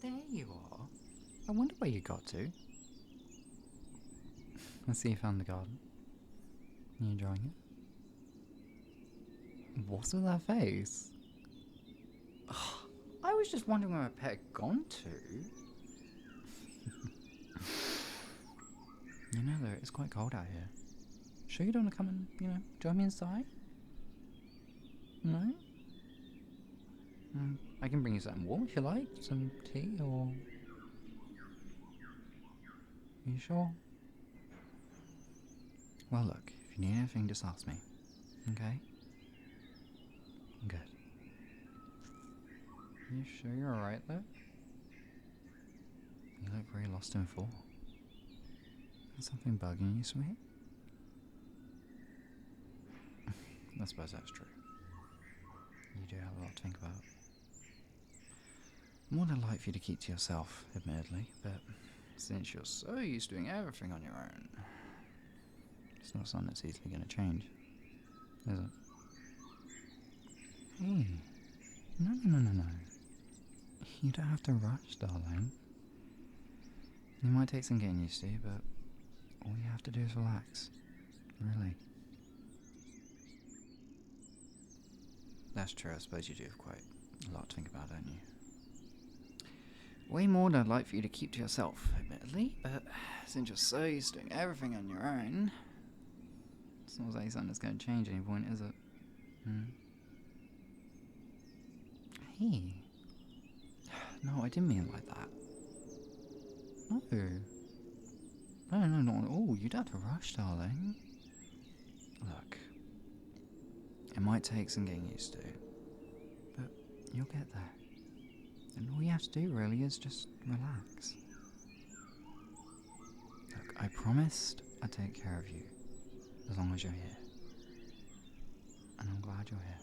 There you are. I wonder where you got to. I see you found the garden. Are you enjoying it? What's with that face? I was just wondering where my pet had gone to. You know, though, it's quite cold out here. Sure you don't want to come and, join me inside? No? I can bring you something warm if you like. Some tea or... Are you sure? Well, look, if you need anything, just ask me. Okay? Good. You sure you're alright, though? You look very lost in thought. Is something bugging you, sweet? I suppose that's true. You do have a lot to think about. More than like for you to keep to yourself, admittedly, but since you're so used to doing everything on your own, it's not something that's easily going to change, is it? Hey, no. You don't have to rush, darling. You might take some getting used to, but all you have to do is relax. Really. That's true, I suppose you do have quite a lot to think about, don't you? Way more than I'd like for you to keep to yourself, admittedly, but since you're so used to doing everything on your own, it's not like something that's going to change at any point, is it? Hey. No, I didn't mean it like that. No, not at all. You don't have to rush, darling. Look, it might take some getting used to, but you'll get there. And all you have to do really is just relax. Look, I promised I'd take care of you as long as you're here. And I'm glad you're here.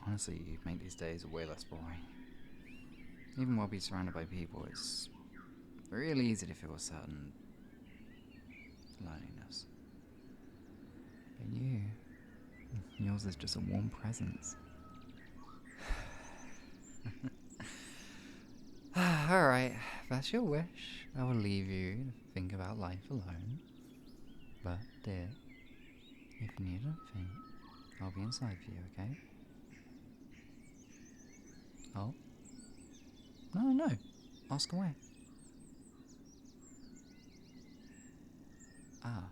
Honestly, you make these days way less boring. Even while being surrounded by people, it's really easy to feel a certain loneliness. But yours is just a warm presence. Alright, that's your wish. I will leave you to think about life alone. But, dear, if you need anything, I'll be inside for you, okay? Oh? No. Ask away. Ah.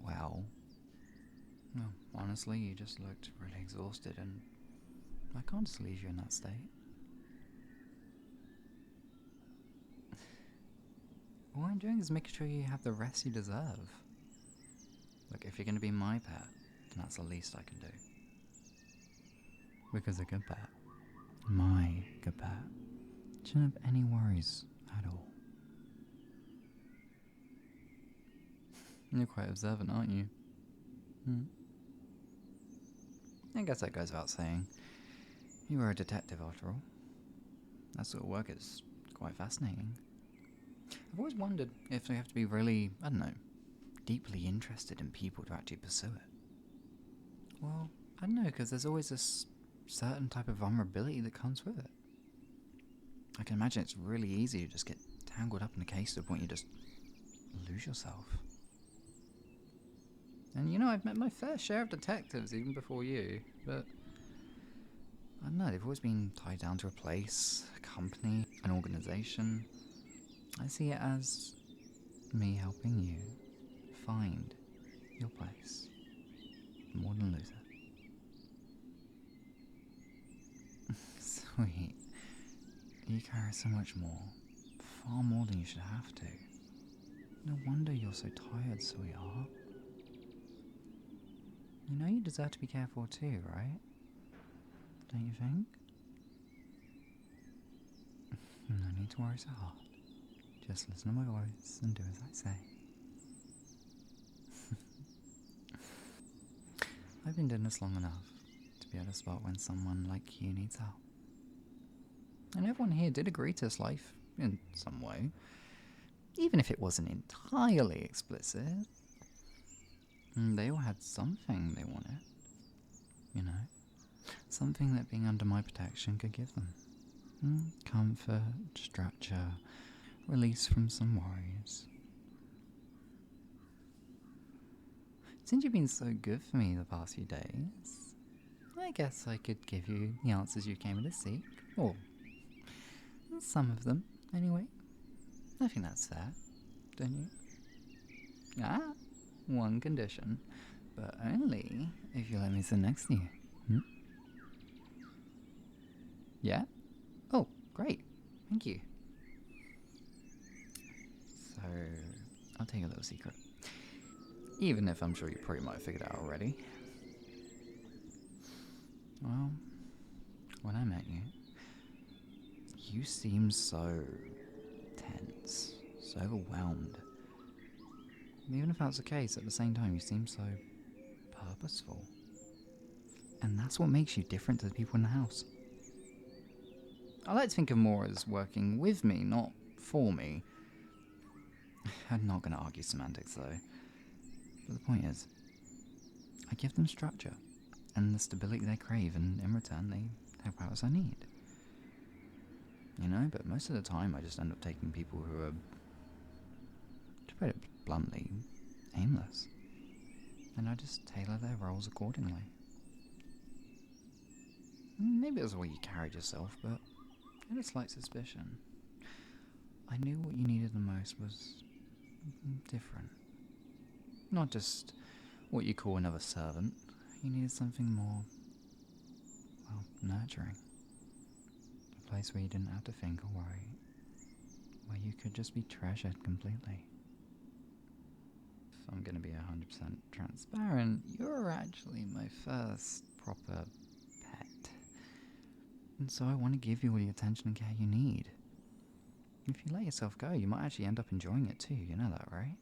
Well, honestly, you just looked really exhausted, and I can't just leave you in that state. All I'm doing is making sure you have the rest you deserve. Look, if you're going to be my pet, then that's the least I can do. Because a good pet, my good pet, shouldn't have any worries at all. You're quite observant, aren't you? I guess that goes without saying. You were a detective after all. That sort of work is quite fascinating. I've always wondered if they have to be really, deeply interested in people to actually pursue it. Well, I don't know, because there's always this certain type of vulnerability that comes with it. I can imagine it's really easy to just get tangled up in a case to the point you just lose yourself. And I've met my fair share of detectives even before you, but I don't know, they've always been tied down to a place, a company, an organisation. I see it as me helping you find your place, more than lose it. Sweet, you carry so much more, far more than you should have to. No wonder you're so tired, sweetheart. You know you deserve to be careful too, right? Don't you think? No need to worry so hard. Just listen to my voice and do as I say. I've been doing this long enough to be able to spot when someone like you needs help. And everyone here did agree to this life in some way, even if it wasn't entirely explicit. They all had something they wanted, you know, something that being under my protection could give them. Comfort, structure, release from some worries. Since you've been so good for me the past few days, I guess I could give you the answers you came to seek. Or some of them, anyway. I think that's fair, don't you? One condition, but only if you let me sit next to you. Yeah? Oh, great. Thank you. So, I'll tell you a little secret. Even if I'm sure you probably might have figured it out already. Well, when I met you, you seemed so tense, so overwhelmed. Even if that's the case, at the same time, you seem so purposeful. And that's what makes you different to the people in the house. I like to think of more as working with me, not for me. I'm not going to argue semantics, though. But the point is, I give them structure and the stability they crave, and in return, they have powers I need. You know, but most of the time, I just end up taking people who are, to put it bluntly, aimless. And I just tailor their roles accordingly. Maybe it was the way you carried yourself, but I had a slight suspicion. I knew what you needed the most was different. Not just what you call another servant. You needed something more, well, nurturing. A place where you didn't have to think or worry. Where you could just be treasured completely. If I'm going to be 100% transparent, you're actually my first proper pet. And so I want to give you all the attention and care you need. If you let yourself go, you might actually end up enjoying it too, you know that, right?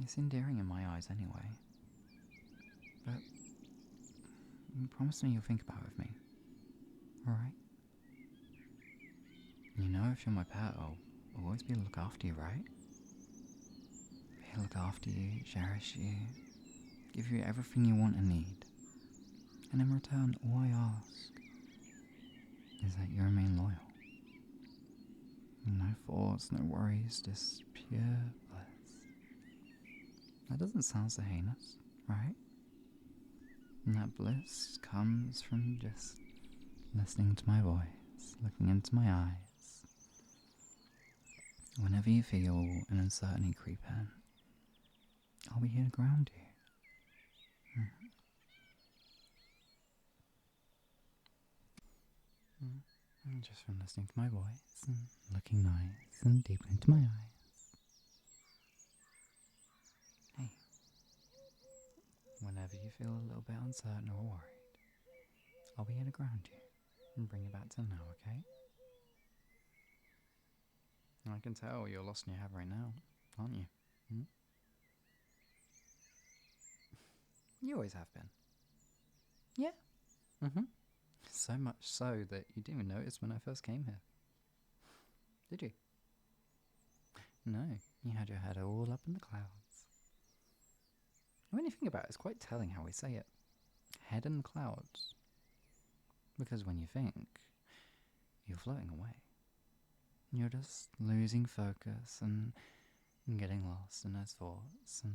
It's endearing in my eyes anyway. But you promise me you'll think about it with me, alright? You know, if you're my pet, I'll always be able to look after you, right? Be able to look after you, cherish you, give you everything you want and need. And in return, all I ask is that you remain loyal. No thoughts, no worries, just pure bliss. That doesn't sound so heinous, right? And that bliss comes from just listening to my voice, looking into my eyes. Whenever you feel an uncertainty creep in, I'll be here to ground you. And just from listening to my voice and looking nice and deep into my eyes. Hey, whenever you feel a little bit uncertain or worried, I'll be here to ground you and bring you back to now, okay? I can tell you're lost in your head right now, aren't you? You always have been. Yeah. So much so that you didn't even notice when I first came here. Did you? No, you had your head all up in the clouds. When you think about it, it's quite telling how we say it. Head in the clouds. Because when you think, you're floating away. You're just losing focus and getting lost in those thoughts and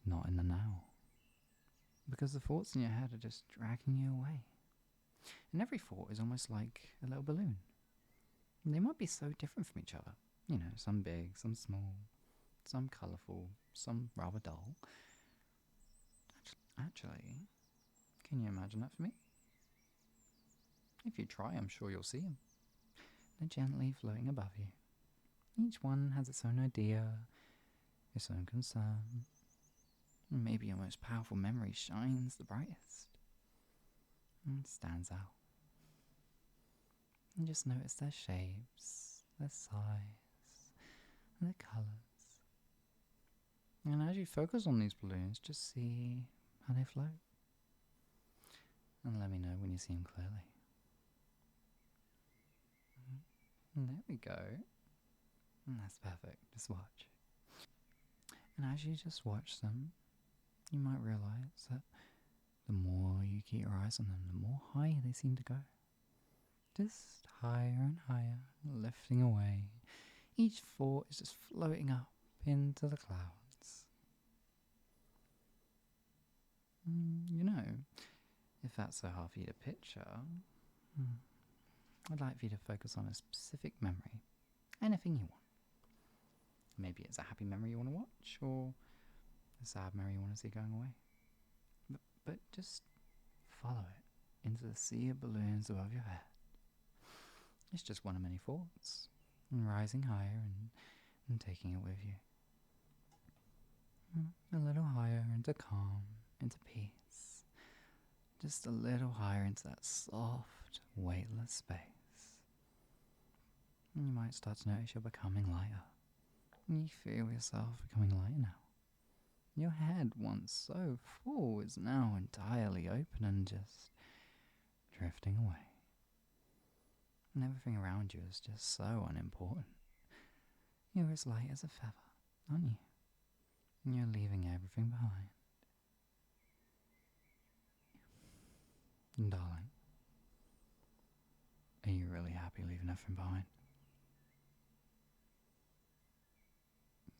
not in the now. Because the thoughts in your head are just dragging you away. And every thought is almost like a little balloon. And they might be so different from each other. You know, some big, some small, some colourful, some rather dull. Actually, can you imagine that for me? If you try, I'm sure you'll see them. They're gently floating above you. Each one has its own idea, its own concern. Maybe your most powerful memory shines the brightest and stands out. And just notice their shapes, their size, and their colours. And as you focus on these balloons, just see how they float. And let me know when you see them clearly. And there we go. And that's perfect. Just watch. And as you just watch them, you might realize that the more you keep your eyes on them, the more high they seem to go. Just higher and higher, lifting away. Each thought is just floating up into the clouds. You know, if that's so hard for you to picture, I'd like for you to focus on a specific memory. Anything you want. Maybe it's a happy memory you want to watch, or a sad memory you want to see going away. But just follow it into the sea of balloons above your head. It's just one of many thoughts, rising higher and taking it with you. A little higher into calm, into peace. Just a little higher into that soft, weightless space. And you might start to notice you're becoming lighter. And you feel yourself becoming lighter now. Your head, once so full, is now entirely open and just drifting away. And everything around you is just so unimportant. You're as light as a feather, aren't you? And you're leaving everything behind. And darling, are you really happy leaving everything behind?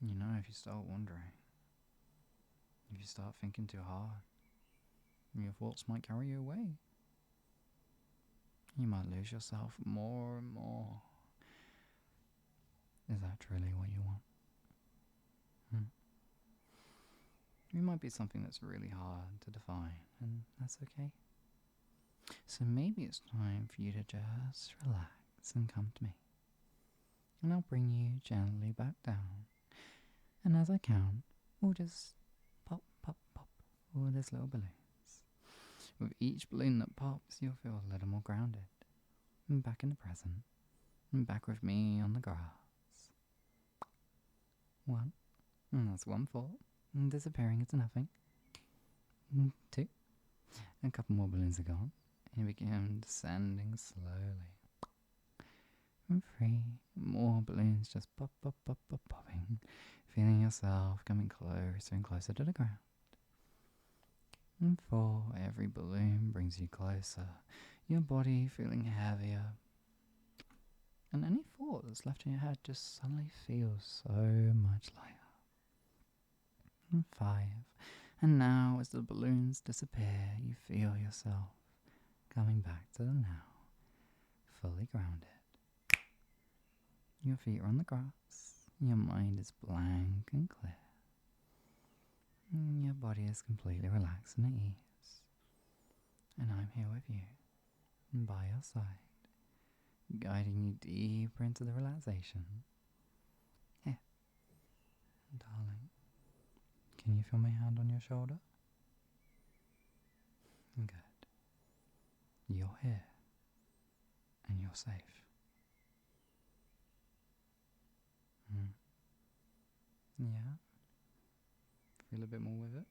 You know, if you start wondering, if you start thinking too hard, your thoughts might carry you away. You might lose yourself more and more. Is that truly what you want? It might be something that's really hard to define, and that's okay. So maybe it's time for you to just relax and come to me. And I'll bring you gently back down. And as I count, we'll just pop, pop, pop all these little balloons. With each balloon that pops, you'll feel a little more grounded. And back in the present. And back with me on the grass. 1. And that's 1 thought. And disappearing into nothing. 2. A couple more balloons are gone. And you begin descending slowly. And 3. More balloons just pop, pop, pop, pop, popping. Feeling yourself coming closer and closer to the ground. And 4. Every balloon brings you closer. Your body feeling heavier. And any thought that's left in your head just suddenly feels so much lighter. And 5. And now as the balloons disappear, you feel yourself coming back to the now, fully grounded. Your feet are on the grass, your mind is blank and clear, and your body is completely relaxed and at ease. And I'm here with you, and by your side, guiding you deeper into the relaxation. Here, darling, can you feel my hand on your shoulder? Good. You're here, and you're safe. Yeah? Feel a bit more with it?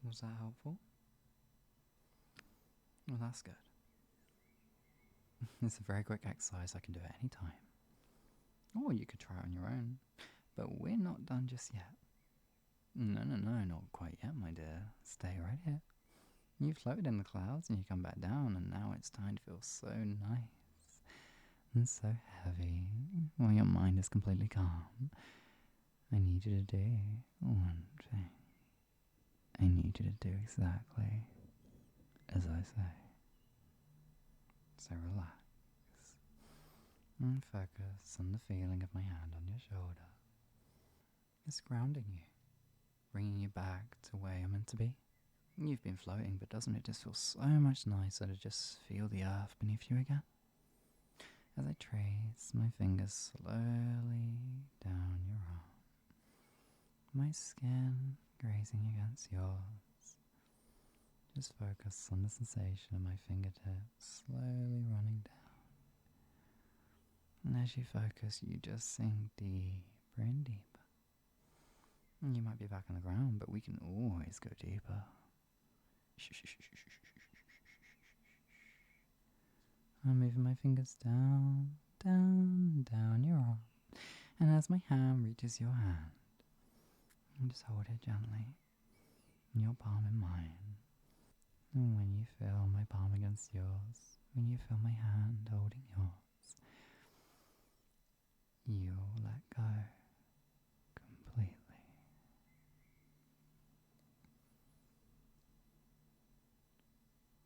Was that helpful? Well, that's good. It's a very quick exercise I can do at any time. Or you could try it on your own. But we're not done just yet. No, not quite yet, my dear. Stay right here. You floated in the clouds and you come back down, and now it's time to feel so nice and so heavy while your mind is completely calm. I need you to do one thing. I need you to do exactly as I say. So relax and focus on the feeling of my hand on your shoulder. It's grounding you, bringing you back to where you're meant to be. You've been floating, but doesn't it just feel so much nicer to just feel the earth beneath you again? As I trace my fingers slowly down your arm, my skin grazing against yours. Just focus on the sensation of my fingertips slowly running down. And as you focus, you just sink deeper and deeper. And you might be back on the ground, but we can always go deeper. I'm moving my fingers down your arm. And as my hand reaches your hand, And just hold it gently in your palm in mine. And when you feel my palm against yours, when you feel my hand holding yours, you'll let go completely.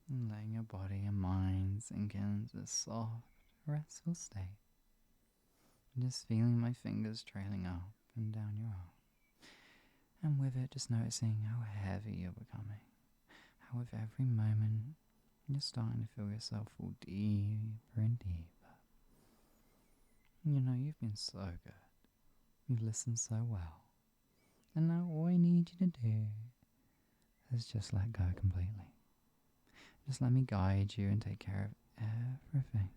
And letting your body and mind sink into a soft, restful state. Just feeling my fingers trailing up and down your arm. And with it, just noticing how heavy you're becoming. How with every moment, you're starting to feel yourself fall deeper and deeper. You know, you've been so good. You've listened so well. And now all I need you to do is just let go completely. Just let me guide you and take care of everything.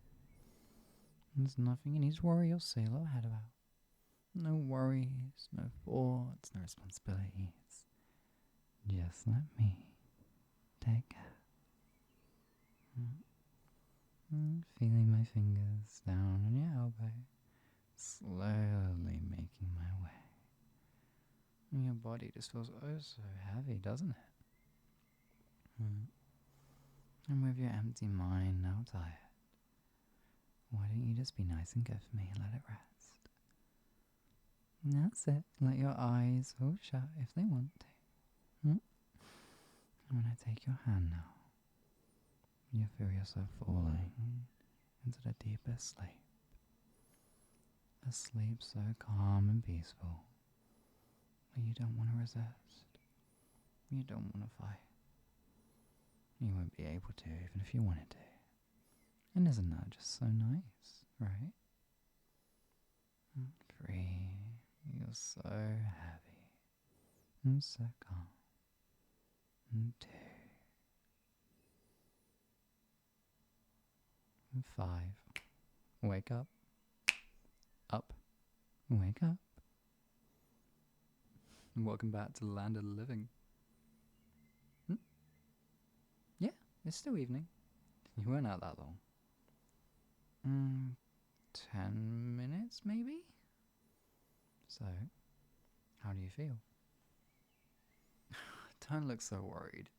There's nothing you need to worry or sail ahead about. No worries, no thoughts, no responsibilities. Just let me take care. Feeling my fingers down on your elbow, slowly making my way. And your body just feels oh so heavy, doesn't it? And with your empty mind now tired, why don't you just be nice and good for me and let it rest? And that's it. Let your eyes all shut if they want to. And when I take your hand now, you feel yourself falling into the deepest sleep. A sleep so calm and peaceful that you don't want to resist. You don't want to fight. You won't be able to even if you wanted to. And isn't that just so nice, right? Free. You're so heavy. And so calm. And 2. And 5. Wake up. Up. Wake up. And welcome back to the land of the living. Yeah, it's still evening. You weren't out that long. 10 minutes, maybe? So, how do you feel? Don't look so worried.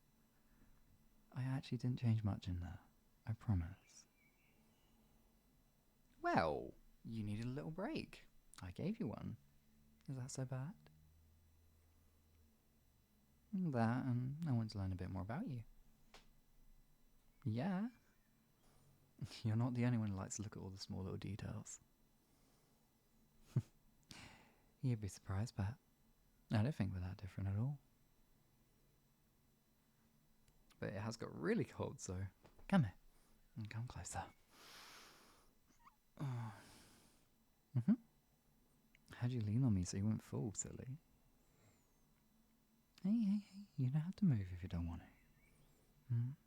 I actually didn't change much in there. I promise. Well, you needed a little break. I gave you one. Is that so bad? That, and I want to learn a bit more about you. Yeah. You're not the only one who likes to look at all the small little details. You'd be surprised, but I don't think we're that different at all. But it has got really cold, so come here and come closer. How'd you lean on me so you wouldn't fall, silly? Hey, you don't have to move if you don't want to.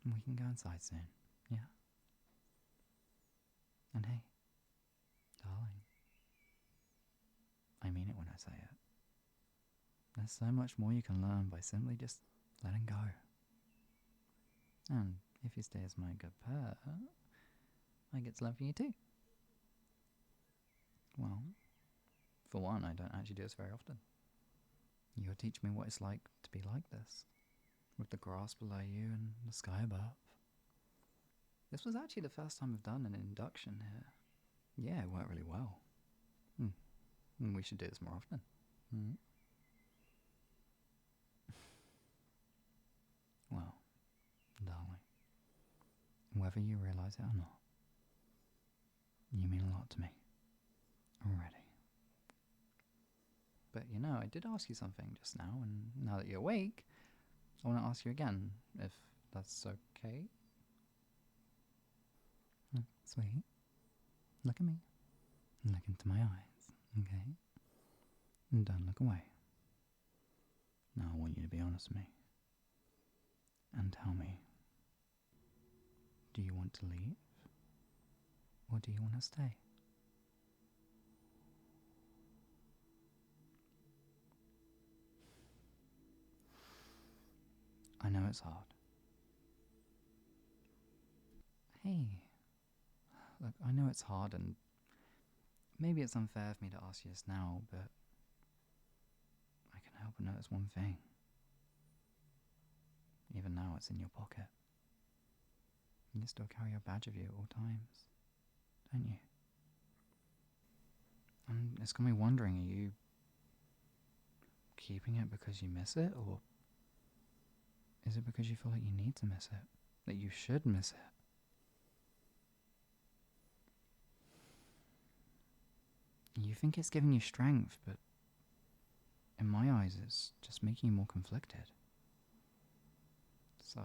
We can go inside soon, yeah? And hey, darling, I mean it when I say it. There's so much more you can learn by simply just letting go. And if you stay as my good pet, I get to learn from you too. Well, for one, I don't actually do this very often. You'll teach me what it's like to be like this, with the grass below you and the sky above. This was actually the first time I've done an induction here. Yeah, it worked really well. We should do this more often. Well, darling, whether you realise it or not, you mean a lot to me. Already. But you know, I did ask you something just now, and now that you're awake, I want to ask you again, if that's okay. Sweet. Look at me. Look into my eyes, okay? And don't look away. Now I want you to be honest with me. And tell me, do you want to leave? Or do you want to stay? I know it's hard. Hey, look, I know it's hard and maybe it's unfair for me to ask you this now, but I can help but notice one thing. Even now it's in your pocket. You still carry your badge of you at all times, don't you? And it's got me wondering, are you keeping it because you miss it, or is it because you feel like you need to miss it? That you should miss it? You think it's giving you strength, but in my eyes it's just making you more conflicted. So,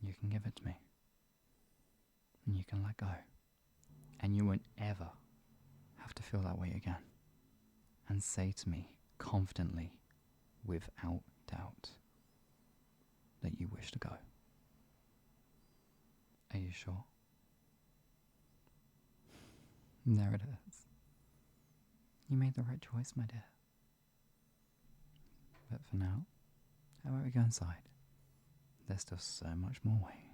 you can give it to me. And you can let go. And you won't ever have to feel that way again. And say to me, confidently, without doubt, that you wish to go. Are you sure? There it is. You made the right choice, my dear. But for now, how about we go inside? There's still so much more waiting.